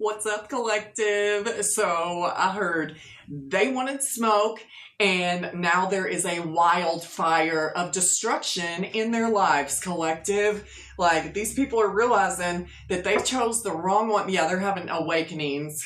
What's up, collective? So I heard they wanted smoke, and now there is a wildfire of destruction in their lives, collective. Like, these people are realizing that they chose the wrong one. Yeah, they're having awakenings.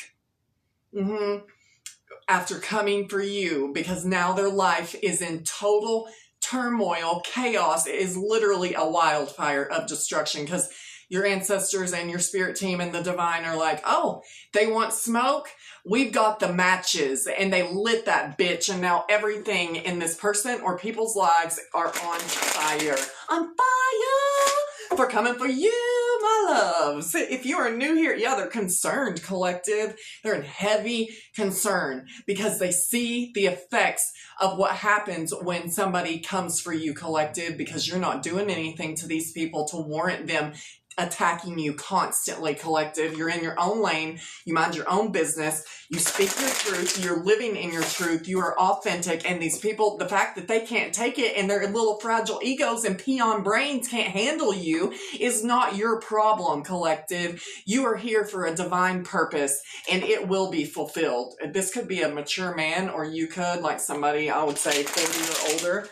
After coming for you, because now their life is in total turmoil, chaos. It is literally a wildfire of destruction, because your ancestors and your spirit team and the divine are like, oh, they want smoke? We've got the matches. And they lit that bitch, and now everything in this person or people's lives are on fire. On fire for coming for you, my loves. If you are new here, yeah, they're concerned, collective. They're in heavy concern because they see the effects of what happens when somebody comes for you, collective, because you're not doing anything to these people to warrant them attacking you constantly, collective. You're in your own lane. You mind your own business. You speak your truth. You're living in your truth. You are authentic. And these people, the fact that they can't take it and their little fragile egos and peon brains can't handle you is not your problem, collective. You are here for a divine purpose, and it will be fulfilled. This could be a mature man, or you could, like somebody, I would say 40 or older.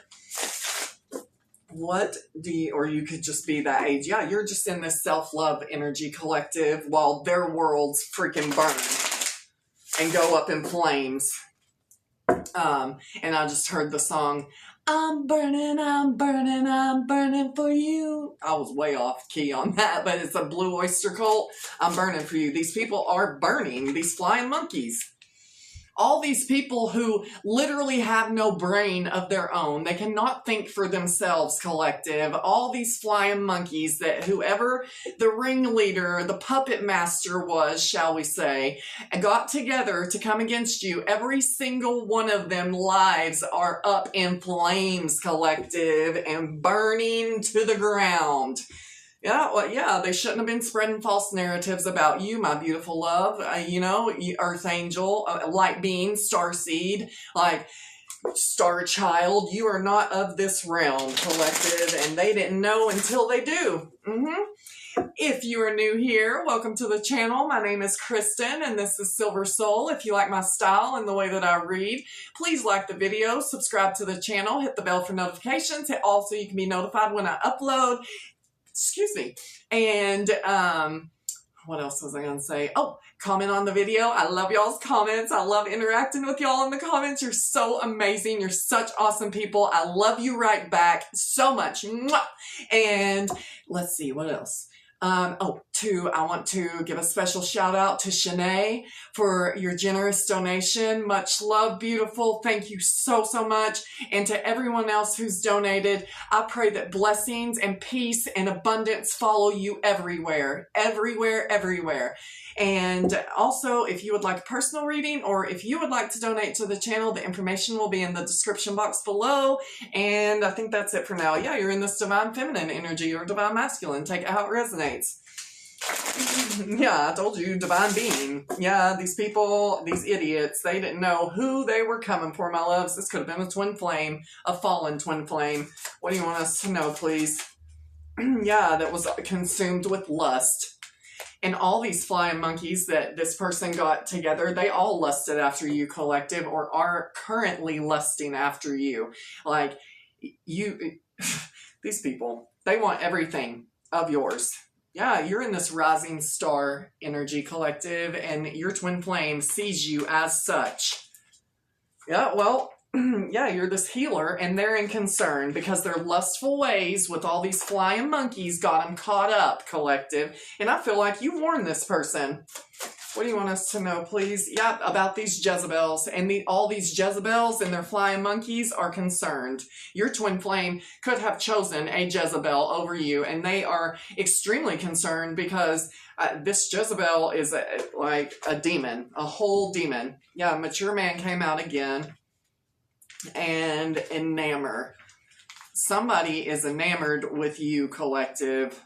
Or you could just be that age. Yeah, you're just in this self-love energy, collective, while their worlds freaking burn and go up in flames. And I just heard the song, I'm burning, I'm burning, I'm burning for you. I was way off key on that, but it's a Blue Oyster Cult. I'm burning for you. These people are burning, these flying monkeys. All these people who literally have no brain of their own. They cannot think for themselves, collective. All these flying monkeys that whoever the ringleader, the puppet master was, shall we say, got together to come against you. Every single one of them lives are up in flames, collective, and burning to the ground. Yeah, well, yeah, they shouldn't have been spreading false narratives about you, my beautiful love. Earth angel, light being, starseed, like star child. You are not of this realm, collective, and they didn't know until they do. If you are new here, welcome to the channel. My name is Kristen, and this is Silver Soul. If you like my style and the way that I read, please like the video, subscribe to the channel, hit the bell for notifications. Also, you can be notified when I upload. Excuse me. And what else was I going to say? Oh, comment on the video. I love y'all's comments. I love interacting with y'all in the comments. You're so amazing. You're such awesome people. I love you right back so much. Mwah! And let's see, what else? I want to give a special shout out to Shanae for your generous donation. Much love, beautiful. Thank you so, so much. And to everyone else who's donated, I pray that blessings and peace and abundance follow you everywhere, everywhere, everywhere. And also, if you would like a personal reading, or if you would like to donate to the channel, the information will be in the description box below. And I think that's it for now. Yeah, you're in this divine feminine energy or divine masculine. Take it how it resonates. Yeah, I told you, divine being. Yeah, these people, these idiots, they didn't know who they were coming for, my loves. This could have been a twin flame, a fallen twin flame. What do you want us to know, please? Yeah, that was consumed with lust. And all these flying monkeys that this person got together, they all lusted after you, collective, or are currently lusting after you. Like, you, these people, they want everything of yours. Yeah, you're in this rising star energy, collective, and your twin flame sees you as such. Yeah, well, yeah, you're this healer, and they're in concern because their lustful ways with all these flying monkeys got them caught up, collective. And I feel like you warned this person. What do you want us to know, please? Yeah, about these Jezebels. And all these Jezebels and their flying monkeys are concerned. Your twin flame could have chosen a Jezebel over you, and they are extremely concerned because this Jezebel is like a demon, a whole demon. Yeah, a mature man came out again. And enamor. Somebody is enamored with you, collective.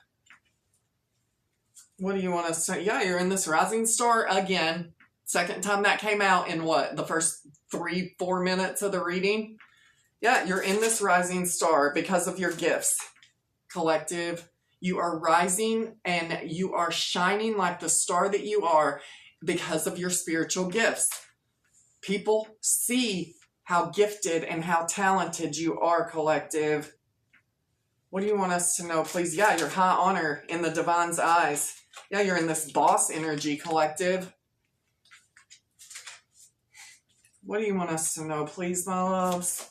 What do you want us to say? Yeah, you're in this rising star again. Second time that came out in what? The first 3-4 minutes of the reading? Yeah, you're in this rising star because of your gifts, collective. You are rising and you are shining like the star that you are. because of your spiritual gifts. People see how gifted and how talented you are, collective. What do you want us to know, please? Yeah, you're high honor in the divine's eyes. Yeah, you're in this boss energy, collective. What do you want us to know, please, my loves?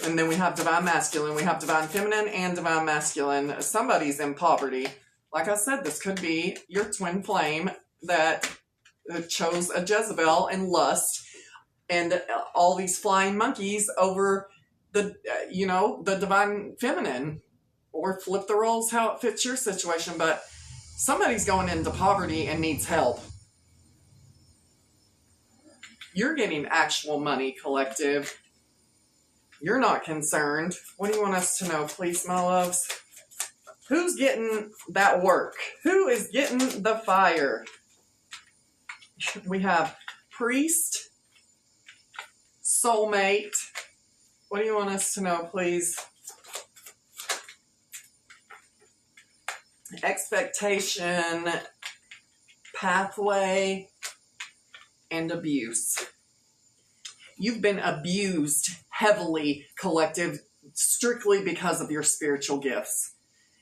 And then we have divine masculine. We have divine feminine and divine masculine. Somebody's in poverty. Like I said, this could be your twin flame that chose a Jezebel and lust and all these flying monkeys over the, the divine feminine. Or flip the roles how it fits your situation. But somebody's going into poverty and needs help. You're getting actual money, collective. You're not concerned. What do you want us to know, please, my loves? Who's getting that work? Who is getting the fire? We have priest, soulmate. What do you want us to know, please? Expectation, pathway, and abuse. You've been abused heavily, collective, strictly because of your spiritual gifts.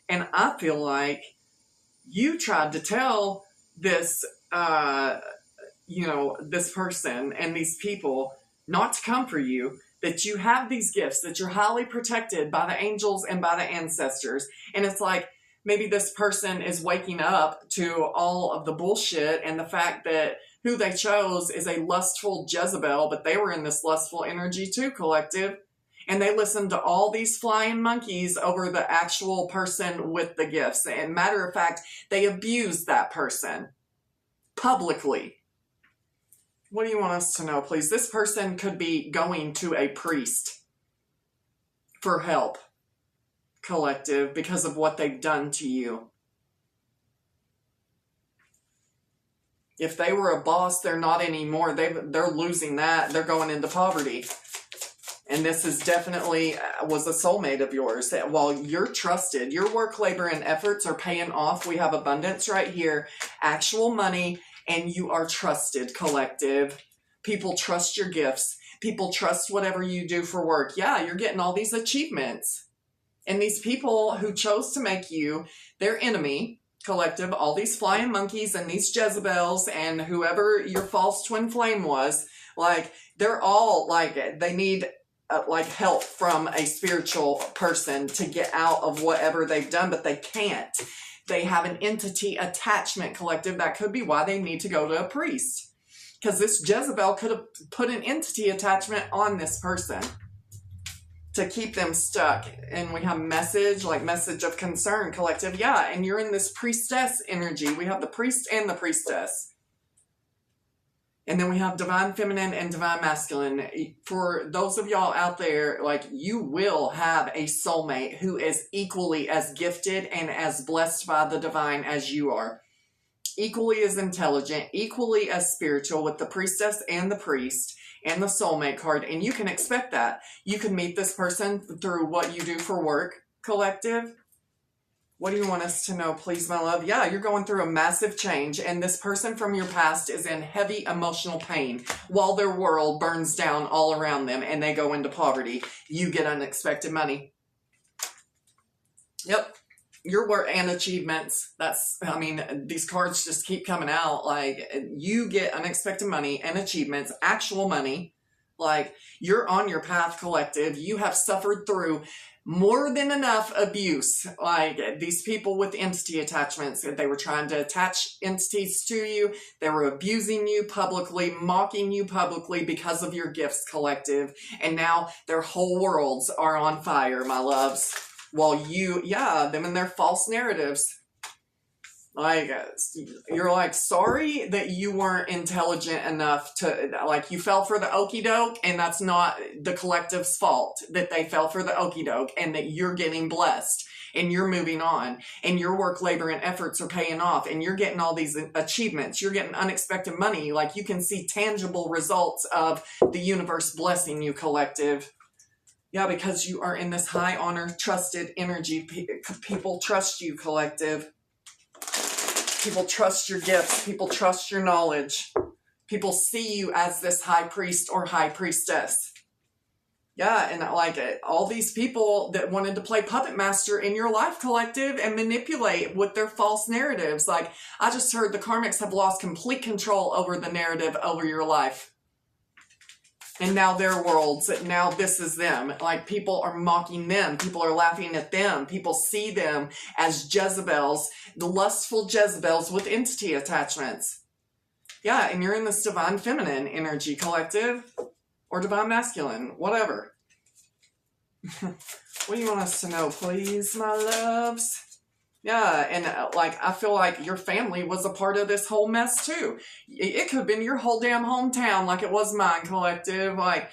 And I feel like you tried to tell this, this person and these people not to come for you, that you have these gifts, that you're highly protected by the angels and by the ancestors. And it's like, maybe this person is waking up to all of the bullshit and the fact that who they chose is a lustful Jezebel, but they were in this lustful energy too, collective. And they listened to all these flying monkeys over the actual person with the gifts. And matter of fact, they abused that person publicly. What do you want us to know, please? This person could be going to a priest for help, collective, because of what they've done to you. If they were a boss, they're not anymore. They're losing that. They're going into poverty. And this is definitely was a soulmate of yours. While you're trusted, your work, labor, and efforts are paying off. We have abundance right here, actual money, and you are trusted, collective. People trust your gifts. People trust whatever you do for work. Yeah, you're getting all these achievements. And these people who chose to make you their enemy, collective, all these flying monkeys and these Jezebels and whoever your false twin flame was, like, they're all like, they need like help from a spiritual person to get out of whatever they've done, but they can't. They have an entity attachment, collective. That could be why they need to go to a priest, because this Jezebel could have put an entity attachment on this person to keep them stuck. And we have message, like message of concern, collective. Yeah, and you're in this priestess energy. We have the priest and the priestess. And then we have divine feminine and divine masculine. For those of y'all out there, like, you will have a soulmate who is equally as gifted and as blessed by the divine as you are. Equally as intelligent, equally as spiritual, with the priestess and the priest and the soulmate card. And you can expect that. You can meet this person through what you do for work, collective. What do you want us to know, please, my love? Yeah, you're going through a massive change, and this person from your past is in heavy emotional pain while their world burns down all around them and they go into poverty. You get unexpected money. Yep. Your work and achievements. These cards just keep coming out. Like, you get unexpected money and achievements, actual money. Like, you're on your path, collective. You have suffered through more than enough abuse. Like, these people with entity attachments, they were trying to attach entities to you. They were abusing you publicly, mocking you publicly because of your gifts, collective. And now their whole worlds are on fire, my loves. While them and their false narratives. Like, you're like, sorry that you weren't intelligent enough to, like, you fell for the okie doke, and that's not the collective's fault that they fell for the okie doke, and that you're getting blessed and you're moving on and your work, labor, and efforts are paying off and you're getting all these achievements. You're getting unexpected money. Like, you can see tangible results of the universe blessing you, collective. Yeah, because you are in this high honor, trusted energy. People trust you, collective. People trust your gifts. People trust your knowledge. People see you as this high priest or high priestess. Yeah, and like all these people that wanted to play puppet master in your life, collective, and manipulate with their false narratives. Like, I just heard the karmics have lost complete control over the narrative over your life. And now their worlds, now this is them. Like, people are mocking them. People are laughing at them. People see them as Jezebels, the lustful Jezebels with entity attachments. Yeah, and you're in this divine feminine energy, collective, or divine masculine, whatever. What do you want us to know, please, my loves? Yeah, and like, I feel like your family was a part of this whole mess too. It could have been your whole damn hometown, like it was mine, collective. Like,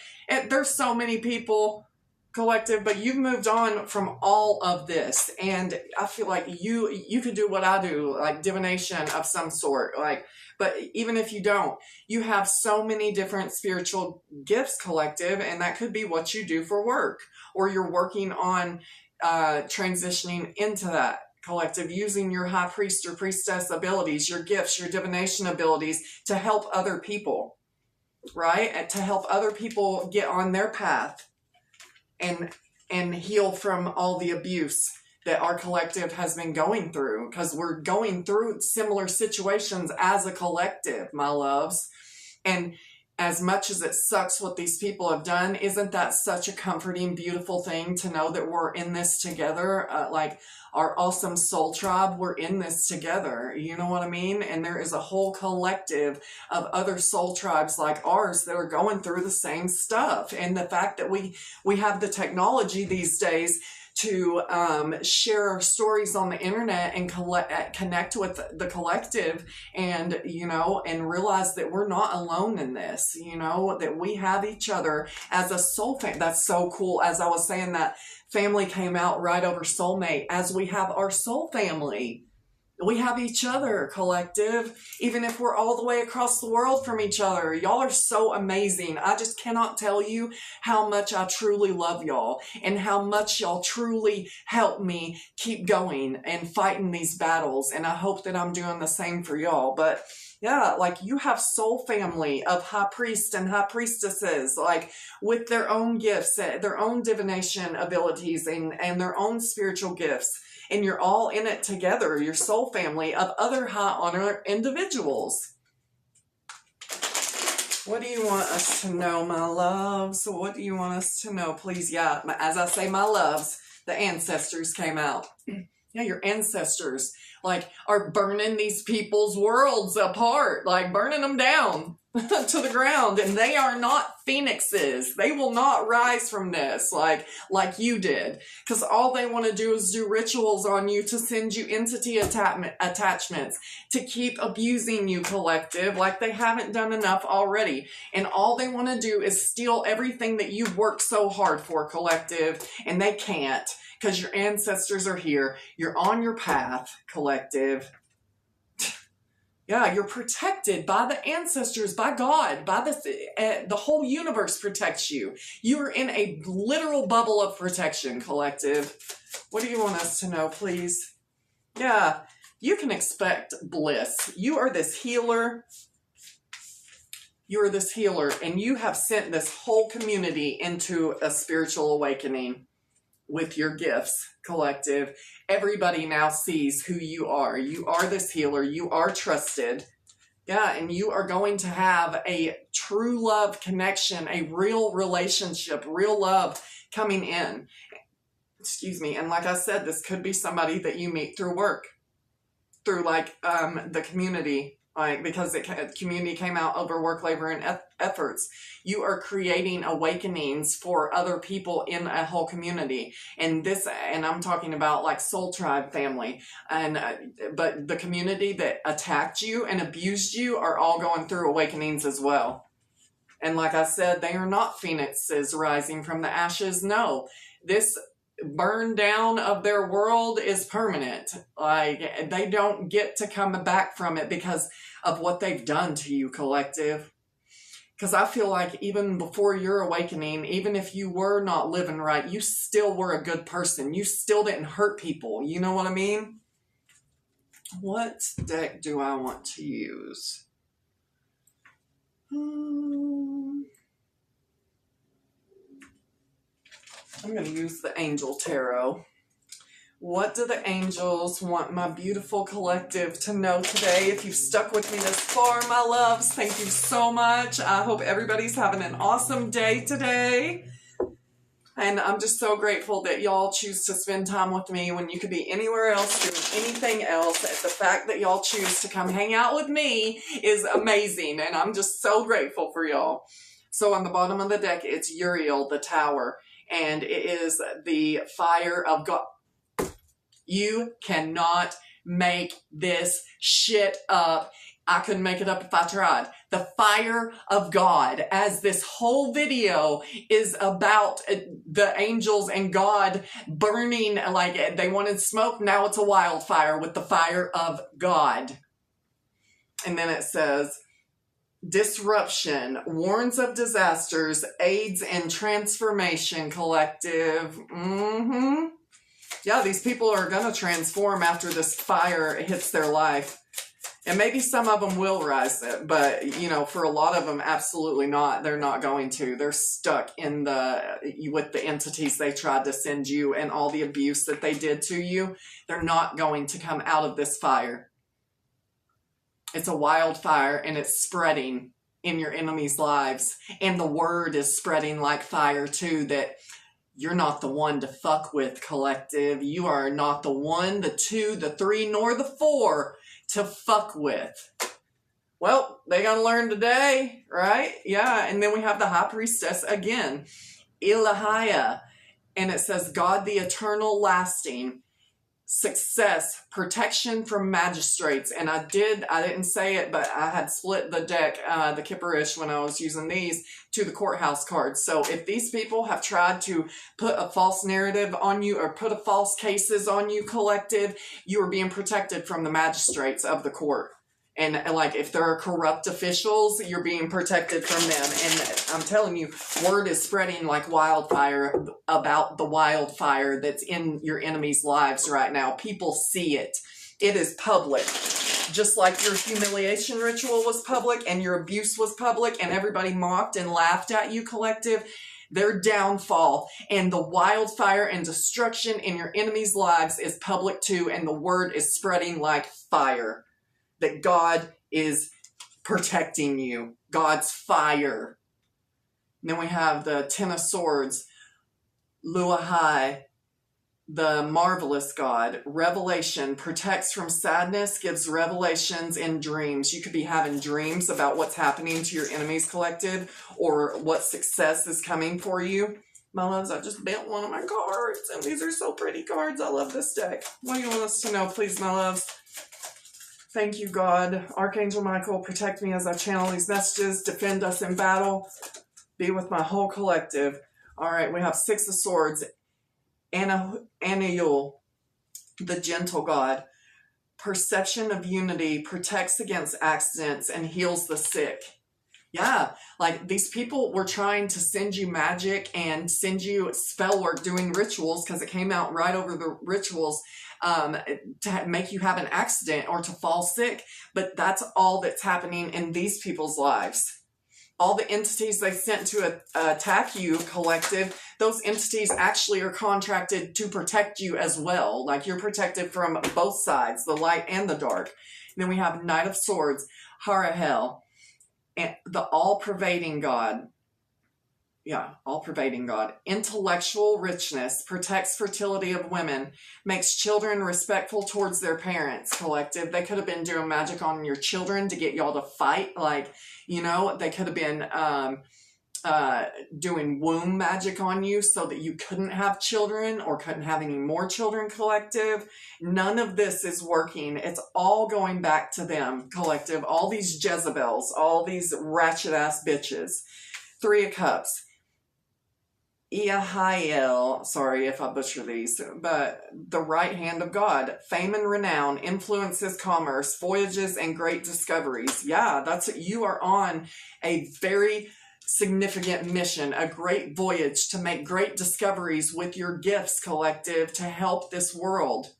there's so many people, collective, but you've moved on from all of this, and I feel like you could do what I do, like divination of some sort, like. But even if you don't, you have so many different spiritual gifts, collective, and that could be what you do for work, or you're working on transitioning into that, collective, using your high priest or priestess abilities, your gifts, your divination abilities to help other people, right? And to help other people get on their path and heal from all the abuse that our collective has been going through, because we're going through similar situations as a collective, my loves. And as much as it sucks what these people have done, isn't that such a comforting, beautiful thing to know that we're in this together? Like our awesome soul tribe, we're in this together. You know what I mean? And there is a whole collective of other soul tribes like ours that are going through the same stuff. And the fact that we have the technology these days to share our stories on the internet and connect with the collective, and, you know, and realize that we're not alone in this, you know, that we have each other as a soul family. That's so cool. As I was saying, that family came out right over soulmate, as we have our soul family. We have each other, collective, even if we're all the way across the world from each other. Y'all are so amazing. I just cannot tell you how much I truly love y'all, and how much y'all truly help me keep going and fighting these battles. And I hope that I'm doing the same for y'all. But yeah, like, you have soul family of high priests and high priestesses, like, with their own gifts, their own divination abilities, and their own spiritual gifts. And you're all in it together, your soul family of other high honor individuals. What do you want us to know, my loves? What do you want us to know, please? Yeah, as I say, my loves, the ancestors came out. Yeah, your ancestors, like, are burning these people's worlds apart, like burning them down to the ground. And they are not phoenixes. They will not rise from this like you did. Because all they want to do is do rituals on you to send you entity attachments, to keep abusing you, collective, like they haven't done enough already. And all they want to do is steal everything that you've worked so hard for, collective. And they can't, because your ancestors are here. You're on your path, collective. Yeah, you're protected by the ancestors, by God, by the whole universe protects you. You are in a literal bubble of protection, collective. What do you want us to know, please? Yeah, you can expect bliss. You are this healer. You are this healer, and you have sent this whole community into a spiritual awakening with your gifts, collective. Everybody now sees who you are. You are this healer. You are trusted. Yeah, and you are going to have a true love connection, a real relationship, real love coming in. Excuse me. And like I said, this could be somebody that you meet through work, through like the community. Like, because the community came out over work, labor, and efforts. You are creating awakenings for other people in a whole community. And I'm talking about like soul tribe family. But the community that attacked you and abused you are all going through awakenings as well. And like I said, they are not phoenixes rising from the ashes. No, this burn down of their world is permanent. Like, they don't get to come back from it because of what they've done to you, collective. Because I feel like even before your awakening, even if you were not living right, you still were a good person. You still didn't hurt people. You know what I mean? What deck do I want to use? I'm going to use the Angel Tarot. What do the angels want my beautiful collective to know today? If you've stuck with me this far, my loves, thank you so much. I hope everybody's having an awesome day today. And I'm just so grateful that y'all choose to spend time with me when you could be anywhere else doing anything else. And the fact that y'all choose to come hang out with me is amazing. And I'm just so grateful for y'all. So on the bottom of the deck, it's Uriel, the Tower. And it is the fire of God. You cannot make this shit up. I couldn't make it up if I tried. The fire of God, as this whole video is about the angels and God burning, like they wanted smoke, now it's a wildfire with the fire of God. And then it says, disruption, warns of disasters, aids in transformation, collective. Yeah, these people are going to transform after this fire hits their life. And maybe some of them will rise it, but, you know, for a lot of them, absolutely not. They're not going to. They're stuck in with the entities they tried to send you and all the abuse that they did to you. They're not going to come out of this fire. It's a wildfire, and it's spreading in your enemies' lives. And the word is spreading like fire, too, that you're not the one to fuck with, collective. You are not the one, the two, the three, nor the four to fuck with. Well, they gonna learn today, right? Yeah, and then we have the High Priestess again, Ilahaya, and it says, God the eternal lasting, success, protection from magistrates. And I didn't say it, but I had split the deck, the Kipperish, when I was using these, to the courthouse cards. So if these people have tried to put a false narrative on you or put a false cases on you, collective, you are being protected from the magistrates of the court. And like if there are corrupt officials, you're being protected from them. And I'm telling you, word is spreading like wildfire about the wildfire that's in your enemies' lives right now. People see it. It is public. Just like your humiliation ritual was public and your abuse was public and everybody mocked and laughed at you, collective, their downfall and the wildfire and destruction in your enemies' lives is public too, and the word is spreading like fire. That God is protecting you. God's fire. And then we have the Ten of Swords, Luahai, the marvelous God. Revelation, protects from sadness, gives revelations in dreams. You could be having dreams about what's happening to your enemies, collective, or what success is coming for you. My loves, I just bent one of my cards, and these are so pretty cards. I love this deck. What do you want us to know, please, my loves? Thank you, God. Archangel Michael, protect me as I channel these messages. Defend us in battle. Be with my whole collective. All right, we have Six of Swords. Anael, the gentle God. Perception of unity, protects against accidents, and heals the sick. Yeah, like these people were trying to send you magic and send you spell work doing rituals, because it came out right over the rituals, to make you have an accident or to fall sick. But that's all that's happening in these people's lives. All the entities they sent to attack you, collective, those entities actually are contracted to protect you as well. Like you're protected from both sides, the light and the dark. And then we have Knight of Swords, Harahel, and the all-pervading God. Yeah, all-pervading God. Intellectual richness, protects fertility of women, makes children respectful towards their parents, collective. They could have been doing magic on your children to get y'all to fight. Like, you know, they could have been doing womb magic on you so that you couldn't have children or couldn't have any more children, collective. None of this is working. It's all going back to them, collective. All these Jezebels, all these ratchet-ass bitches. Three of Cups. Iahiel, sorry if I butcher these, but the right hand of God, fame and renown, influences commerce, voyages and great discoveries. Yeah, you are on a very significant mission, a great voyage to make great discoveries with your gifts, collective, to help this world.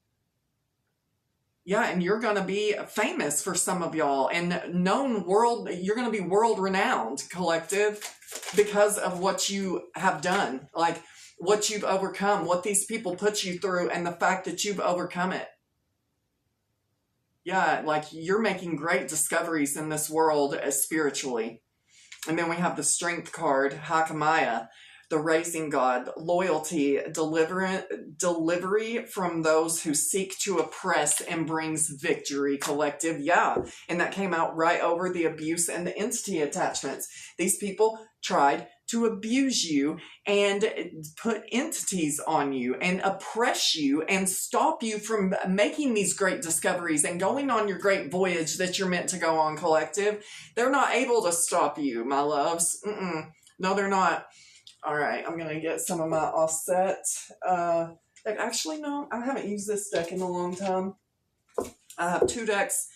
Yeah, and you're going to be famous for some of y'all, and you're going to be world renowned, collective, because of what you have done, like what you've overcome, what these people put you through, and the fact that you've overcome it. Yeah, like you're making great discoveries in this world spiritually. And then we have the Strength card, Hakamaya, the Raising God, loyalty, delivery from those who seek to oppress and brings victory, collective. Yeah, and that came out right over the abuse and the entity attachments. These people tried to abuse you and put entities on you and oppress you and stop you from making these great discoveries and going on your great voyage that you're meant to go on, collective. They're not able to stop you, my loves. No, they're not. All right, I'm going to get some of my offset. Actually, no, I haven't used this deck in a long time. I have 2 decks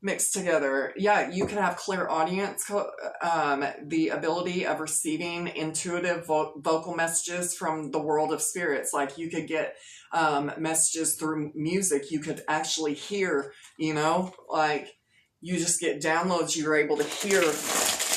mixed together. Yeah, you can have clairaudience, the ability of receiving intuitive vocal messages from the world of spirits. Like you could get messages through music. You could actually hear, like you just get downloads. You're able to hear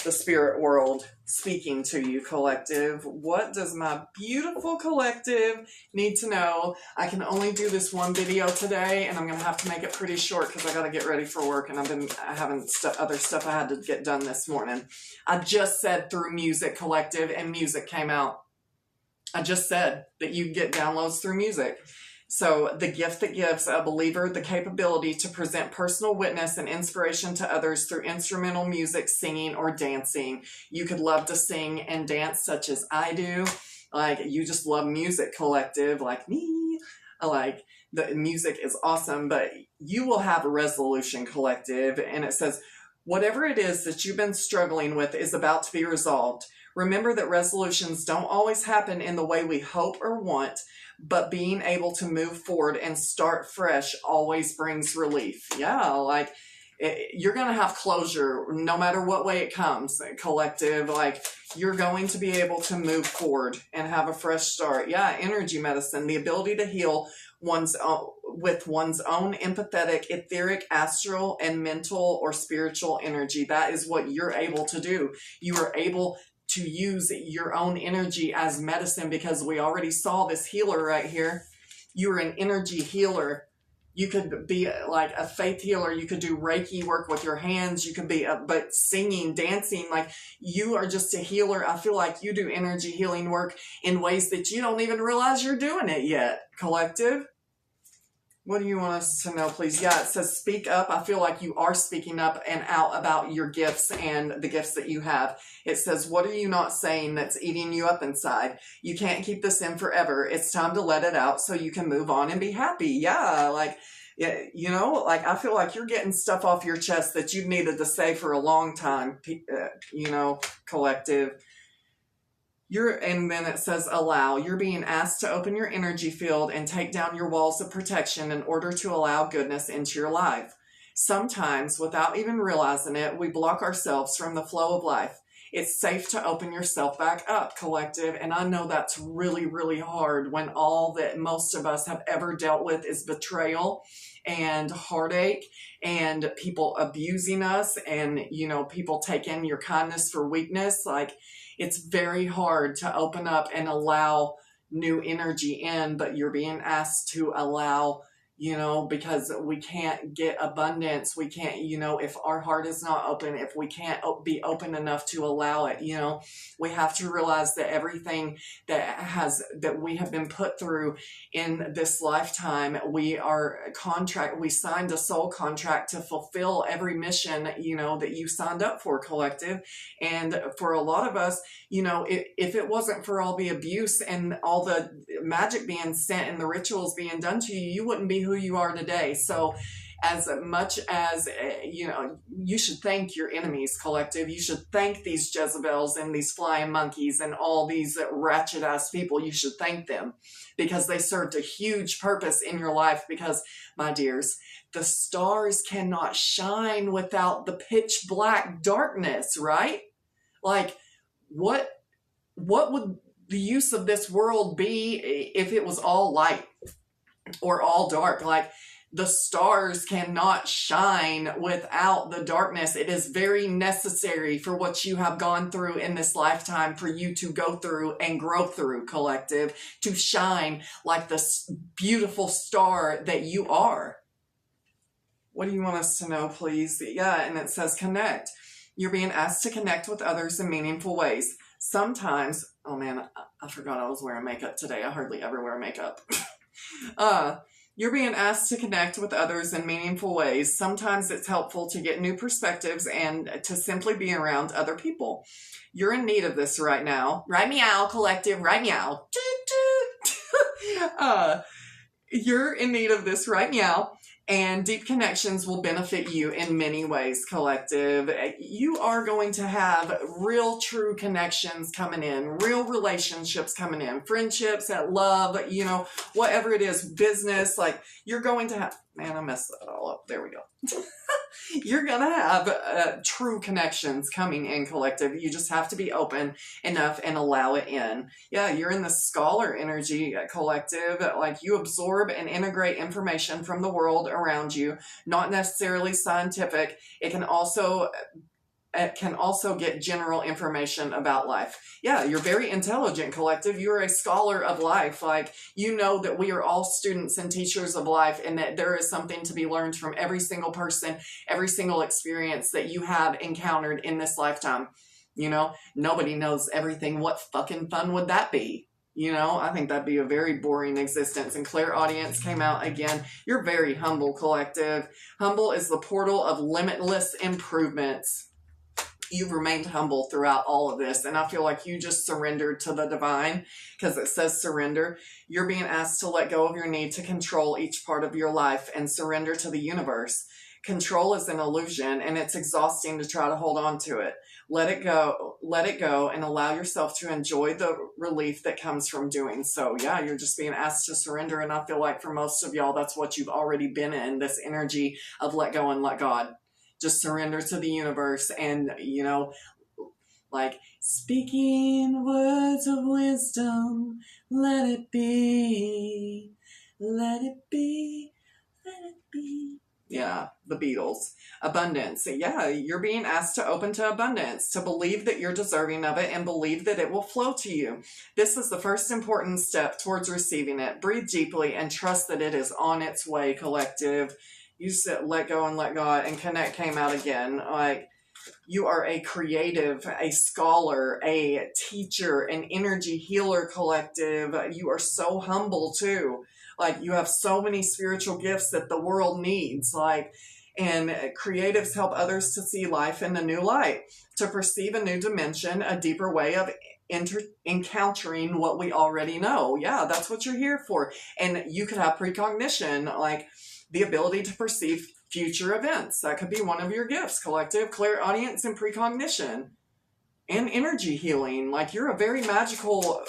the spirit world speaking to you, collective. What does my beautiful collective need to know? I can only do this one video today, and I'm going to have to make it pretty short because I got to get ready for work, and I've been having other stuff I had to get done this morning. I just said through music, collective, and music came out. I just said that you get downloads through music. So the gift that gives a believer the capability to present personal witness and inspiration to others through instrumental music, singing, or dancing. You could love to sing and dance such as I do. Like you just love music, collective, like me. Like the music is awesome, but you will have a resolution, collective. And it says, whatever it is that you've been struggling with is about to be resolved. Remember that resolutions don't always happen in the way we hope or want, but being able to move forward and start fresh always brings relief. Yeah, like you're going to have closure no matter what way it comes, collective. Like you're going to be able to move forward and have a fresh start. Yeah, energy medicine, the ability to heal with one's own empathetic, etheric, astral, and mental or spiritual energy. That is what you're able to do. You are able to use your own energy as medicine, because we already saw this healer right here. You're an energy healer. You could be like a faith healer. You could do Reiki work with your hands. You could be, but singing, dancing, like you are just a healer. I feel like you do energy healing work in ways that you don't even realize you're doing it yet, collective. What do you want us to know, please? Yeah, it says speak up. I feel like you are speaking up and out about your gifts and the gifts that you have. It says, what are you not saying that's eating you up inside? You can't keep this in forever. It's time to let it out so you can move on and be happy. Yeah, like, like I feel like you're getting stuff off your chest that you've needed to say for a long time, collective. And then it says allow. You're being asked to open your energy field and take down your walls of protection in order to allow goodness into your life. Sometimes, without even realizing it, we block ourselves from the flow of life. It's safe to open yourself back up, collective. And I know that's really, really hard when all that most of us have ever dealt with is betrayal and heartache and people abusing us and, people taking your kindness for weakness. Like, it's very hard to open up and allow new energy in, but you're being asked to allow, because we can't get abundance. We can't, if our heart is not open, if we can't be open enough to allow it, we have to realize that everything that we have been put through in this lifetime, we signed a soul contract to fulfill every mission, that you signed up for, collective. And for a lot of us, if it wasn't for all the abuse and all the magic being sent and the rituals being done to you, you wouldn't be who you are today. So as much as, you should thank your enemies, collective. You should thank these Jezebels and these flying monkeys and all these ratchet ass people. You should thank them because they served a huge purpose in your life. Because, my dears, the stars cannot shine without the pitch black darkness, right? Like, what would the use of this world be if it was all light or all dark? Like, The stars cannot shine without the darkness. It is very necessary for what you have gone through in this lifetime for you to go through and grow through, collective, to shine like this beautiful star that you are. What do you want us to know, please? Yeah, and it says connect. You're being asked to connect with others in meaningful ways. Sometimes, oh man, I forgot I was wearing makeup today. I hardly ever wear makeup. You're being asked to connect with others in meaningful ways. Sometimes it's helpful to get new perspectives and to simply be around other people. You're in need of this right now. Right meow, collective, right meow. You're in need of this right now. And deep connections will benefit you in many ways, collective. You are going to have real, true connections coming in, real relationships coming in, friendships, love, you know, whatever it is, business. Like, you're going to have, man, I messed that all up. There we go. You're going to have true connections coming in, collective. You just have to be open enough and allow it in. Yeah, you're in the scholar energy, collective. Like, you absorb and integrate information from the world around you, not necessarily scientific. It can also get general information about life. Yeah, you're very intelligent, collective. You're a scholar of life. Like, you know that we are all students and teachers of life, and that there is something to be learned from every single person, every single experience that you have encountered in this lifetime. You know, nobody knows everything. What fucking fun would that be? You know, I think that'd be a very boring existence. And clairaudience came out again. You're very humble, collective. Humble is the portal of limitless improvements. You've remained humble throughout all of this. And I feel like you just surrendered to the divine, because it says surrender. You're being asked to let go of your need to control each part of your life and surrender to the universe. Control is an illusion, and it's exhausting to try to hold on to it. Let it go, and allow yourself to enjoy the relief that comes from doing so. Yeah, you're just being asked to surrender. And I feel like for most of y'all, that's what you've already been in, this energy of let go and let God. Just surrender to the universe, and, you know, like, speaking words of wisdom, let it be, let it be, let it be. Yeah, the Beatles. Abundance. Yeah, you're being asked to open to abundance, to believe that you're deserving of it and believe that it will flow to you. This is the first important step towards receiving it. Breathe deeply and trust that it is on its way, collective. You said let go and let God, and connect came out again. Like, you are a creative, a scholar, a teacher, an energy healer, collective. You are so humble too. Like, you have so many spiritual gifts that the world needs. Like, and creatives help others to see life in a new light, to perceive a new dimension, a deeper way of encountering what we already know. Yeah, that's what you're here for. And you could have precognition, like the ability to perceive future events. That could be one of your gifts, collective. Clairaudience and precognition. And energy healing. Like, you're a very magical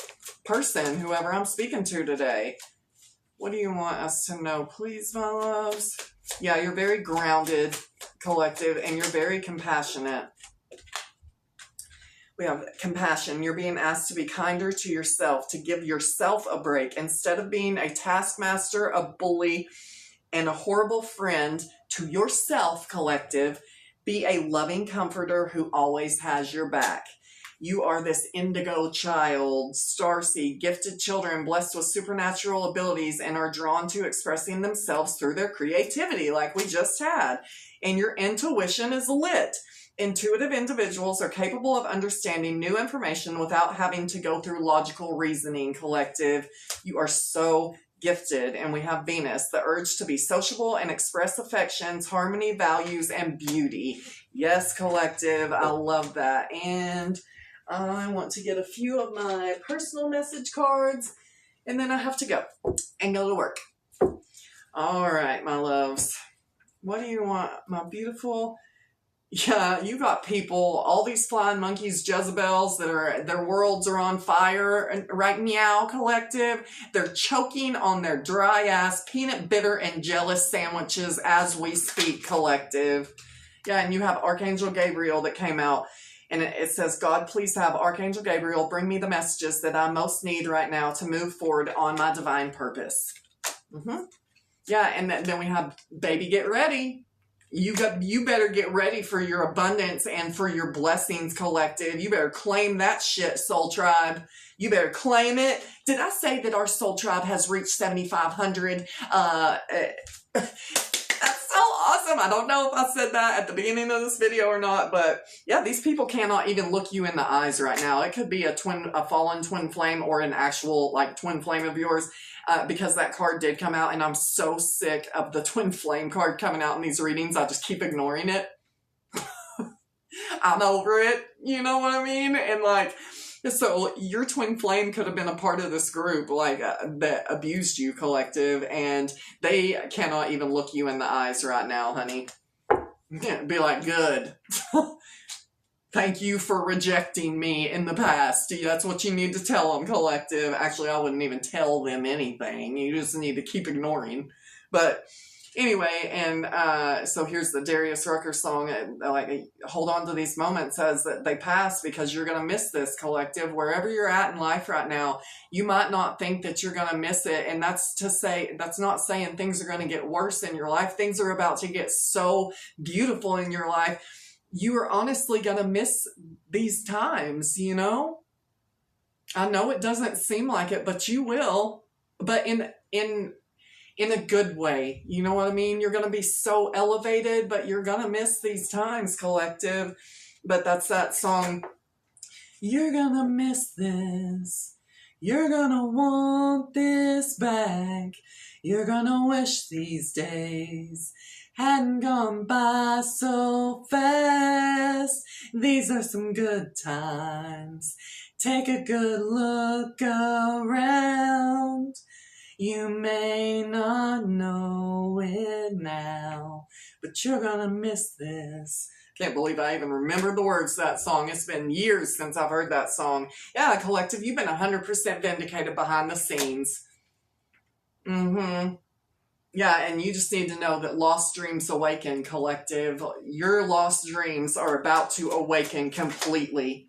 person, whoever I'm speaking to today. What do you want us to know, please, my loves? Yeah, you're very grounded, collective, and you're very compassionate. We have compassion. You're being asked to be kinder to yourself, to give yourself a break. Instead of being a taskmaster, a bully, and a horrible friend to yourself, collective, be a loving comforter who always has your back. You are this indigo child, starseed, gifted children blessed with supernatural abilities and are drawn to expressing themselves through their creativity, like we just had. And your intuition is lit. Intuitive individuals are capable of understanding new information without having to go through logical reasoning, collective. You are so gifted. And we have Venus, the urge to be sociable and express affections, harmony, values, and beauty. Yes, collective. I love that. And I want to get a few of my personal message cards, and then I have to go and go to work. All right, my loves. What do you want, my beautiful? Yeah, you got people, all these flying monkeys, Jezebels, that are, their worlds are on fire right meow, collective. They're choking on their dry ass peanut bitter and jealous sandwiches as we speak, collective. Yeah, and you have Archangel Gabriel that came out, and it says, God, please have Archangel Gabriel bring me the messages that I most need right now to move forward on my divine purpose. Yeah, and then we have baby, get ready. You better get ready for your abundance and for your blessings, collective. You better claim that shit, soul tribe. You better claim it. Did I say that our soul tribe has reached 7,500? That's so awesome. I don't know if I said that at the beginning of this video or not, but yeah, these people cannot even look you in the eyes right now. It could be a fallen twin flame or an actual like twin flame of yours, because that card did come out, and I'm so sick of the twin flame card coming out in these readings. I just keep ignoring it. I'm over it. You know what I mean? And like, so your twin flame could have been a part of this group, like, that abused you, collective, and they cannot even look you in the eyes right now, honey. Be like, good. Thank you for rejecting me in the past. That's what you need to tell them, collective. Actually, I wouldn't even tell them anything. You just need to keep ignoring. But anyway, and so here's the Darius Rucker song. Like, hold on to these moments as they pass, because you're going to miss this, collective. Wherever you're at in life right now, you might not think that you're going to miss it. And that's not saying things are going to get worse in your life. Things are about to get so beautiful in your life. You are honestly going to miss these times, you know? I know it doesn't seem like it, but you will. But in a good way, you know what I mean? You're going to be so elevated, but you're going to miss these times, collective. But that's that song. You're going to miss this. You're going to want this back. You're going to wish these days hadn't gone by so fast. These are some good times. Take a good look around. You may not know it now, but you're gonna miss this. Can't believe I even remember the words to that song. It's been years since I've heard that song. Yeah, collective, you've been 100% vindicated behind the scenes. Yeah, and you just need to know that lost dreams awaken, collective. Your lost dreams are about to awaken completely.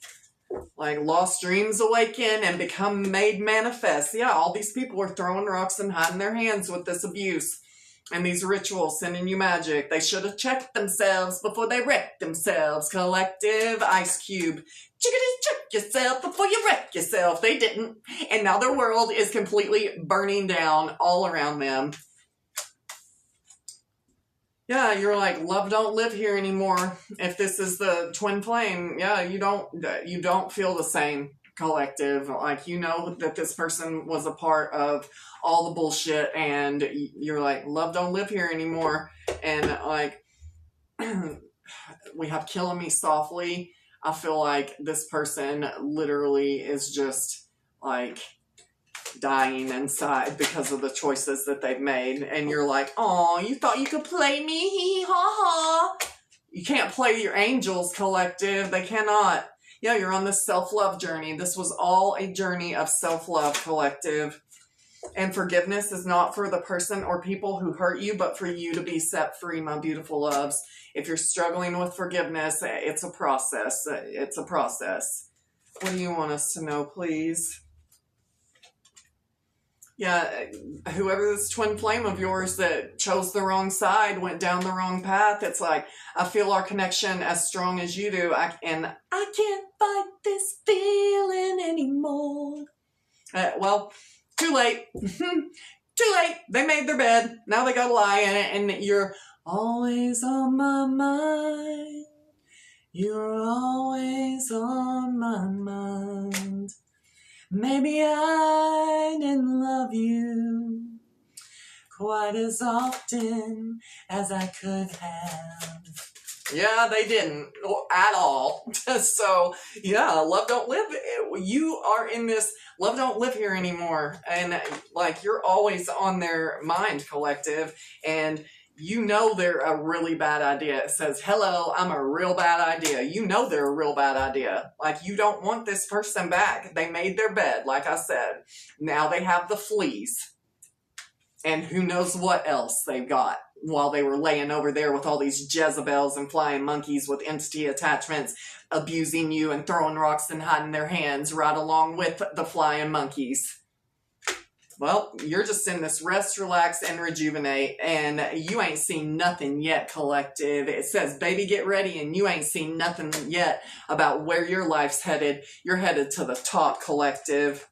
Like, lost dreams awaken and become made manifest. Yeah, all these people are throwing rocks and hiding their hands with this abuse and these rituals, sending you magic. They should have checked themselves before they wrecked themselves, collective. Ice Cube. Check yourself before you wreck yourself. They didn't. And now their world is completely burning down all around them. Yeah, you're like, love don't live here anymore. If this is the twin flame, yeah, you don't feel the same, collective. Like, you know that this person was a part of all the bullshit, and you're like, love don't live here anymore. And like, we have Killing Me Softly. I feel like this person literally is just like dying inside because of the choices that they've made, and you're like, oh, you thought you could play me, hee hee ha ha. You can't play your angels, collective. They cannot. Yeah, you're on this self-love journey. This was all a journey of self-love, collective. And forgiveness is not for the person or people who hurt you, but for you to be set free, my beautiful loves. If you're struggling with forgiveness, it's a process. It's a process. What do you want us to know, please? Yeah, whoever this twin flame of yours that chose the wrong side, went down the wrong path, it's like, I feel our connection as strong as you do, and I can't fight this feeling anymore. Well, too late. Too late. They made their bed. Now they gotta lie in it, and you're always on my mind. You're always on my mind. Maybe I didn't love you quite as often as I could have. Yeah, they didn't at all. So, yeah, love don't live. You are in this, love don't live here anymore. And like, you're always on their mind, collective. And you know they're a really bad idea. It says, hello, I'm a real bad idea. You know they're a real bad idea. Like, you don't want this person back. They made their bed, like I said. Now they have the fleas. And who knows what else they've got while they were laying over there with all these Jezebels and flying monkeys with entity attachments, abusing you and throwing rocks and hiding their hands right along with the flying monkeys. Well, you're just in this rest, relax, and rejuvenate, and you ain't seen nothing yet, collective. It says, baby, get ready, and you ain't seen nothing yet about where your life's headed. You're headed to the top, collective.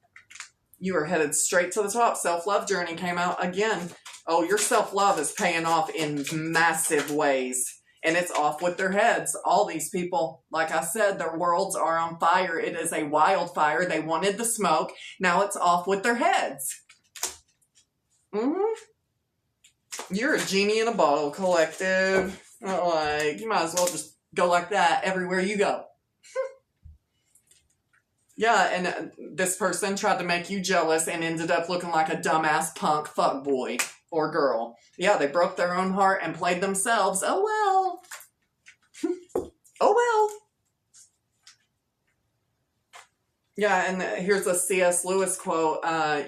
You are headed straight to the top. Self-love journey came out again. Oh, your self-love is paying off in massive ways. And it's off with their heads. All these people, like I said, their worlds are on fire. It is a wildfire. They wanted the smoke. Now it's off with their heads. You're a genie in a bottle, collective. Like, you might as well just go like that everywhere you go. Yeah, and this person tried to make you jealous and ended up looking like a dumbass punk fuckboy or girl. Yeah, they broke their own heart and played themselves. Oh well. Oh well. Yeah, and here's a C.S. Lewis quote.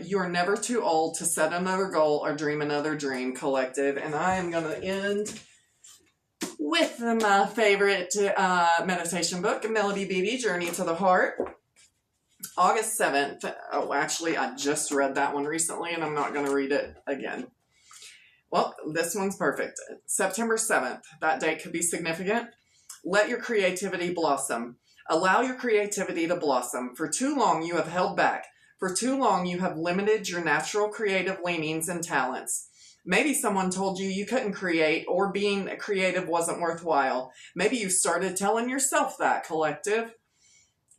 You are never too old to set another goal or dream another dream, collective. And I am going to end with my favorite meditation book, Melody Beattie, Journey to the Heart. August 7th. Oh, actually, I just read that one recently, and I'm not going to read it again. Well, this one's perfect. September 7th. That date could be significant. Let your creativity blossom. Allow your creativity to blossom. For too long, you have held back. For too long, you have limited your natural creative leanings and talents. Maybe someone told you you couldn't create, or being creative wasn't worthwhile. Maybe you started telling yourself that, collective.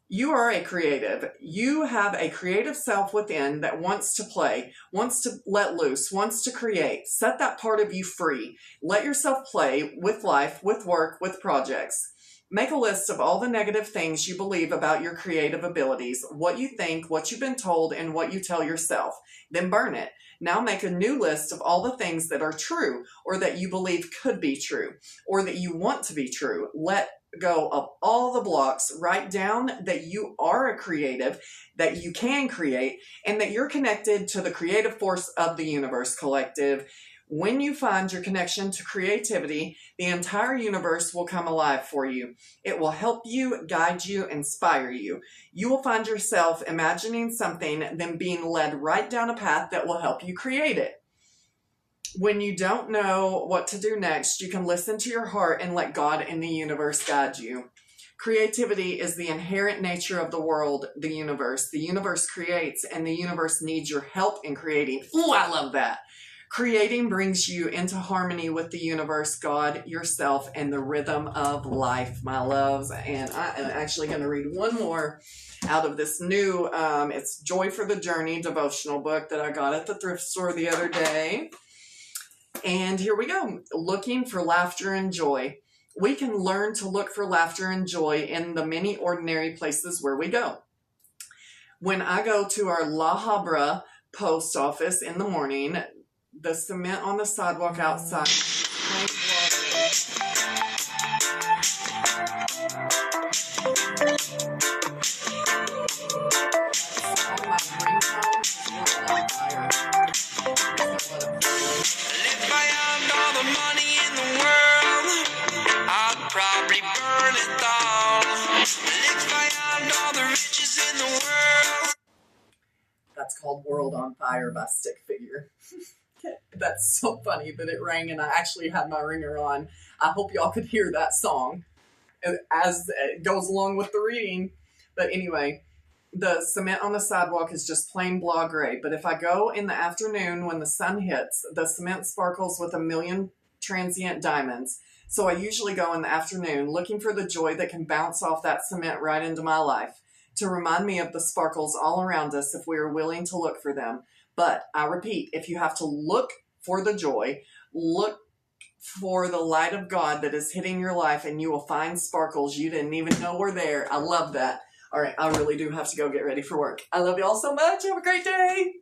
You are a creative. You have a creative self within that wants to play, wants to let loose, wants to create. Set that part of you free. Let yourself play with life, with work, with projects. Make a list of all the negative things you believe about your creative abilities, what you think, what you've been told, and what you tell yourself. Then burn it. Now make a new list of all the things that are true, or that you believe could be true, or that you want to be true. Let go of all the blocks. Write down that you are a creative, that you can create, and that you're connected to the creative force of the universe, collective. When you find your connection to creativity, the entire universe will come alive for you. It will help you, guide you, inspire you. You will find yourself imagining something, then being led right down a path that will help you create it. When you don't know what to do next, you can listen to your heart and let God and the universe guide you. Creativity is the inherent nature of the world, the universe. The universe creates, and the universe needs your help in creating. Ooh, I love that. Creating brings you into harmony with the universe, God, yourself, and the rhythm of life, my loves. And I am actually going to read one more out of this new, it's Joy for the Journey devotional book that I got at the thrift store the other day. And here we go. Looking for laughter and joy. We can learn to look for laughter and joy in the many ordinary places where we go. When I go to our La Habra post office in the morning, the cement on the sidewalk outside. That's called World on Fire by Stick Figure. That's so funny that it rang and I actually had my ringer on. I hope y'all could hear that song as it goes along with the reading. But anyway, the cement on the sidewalk is just plain blah gray. But if I go in the afternoon when the sun hits, the cement sparkles with a million transient diamonds. So I usually go in the afternoon looking for the joy that can bounce off that cement right into my life, to remind me of the sparkles all around us if we are willing to look for them. But I repeat, if you have to look for the joy, look for the light of God that is hitting your life, and you will find sparkles you didn't even know were there. I love that. All right, I really do have to go get ready for work. I love y'all so much. Have a great day.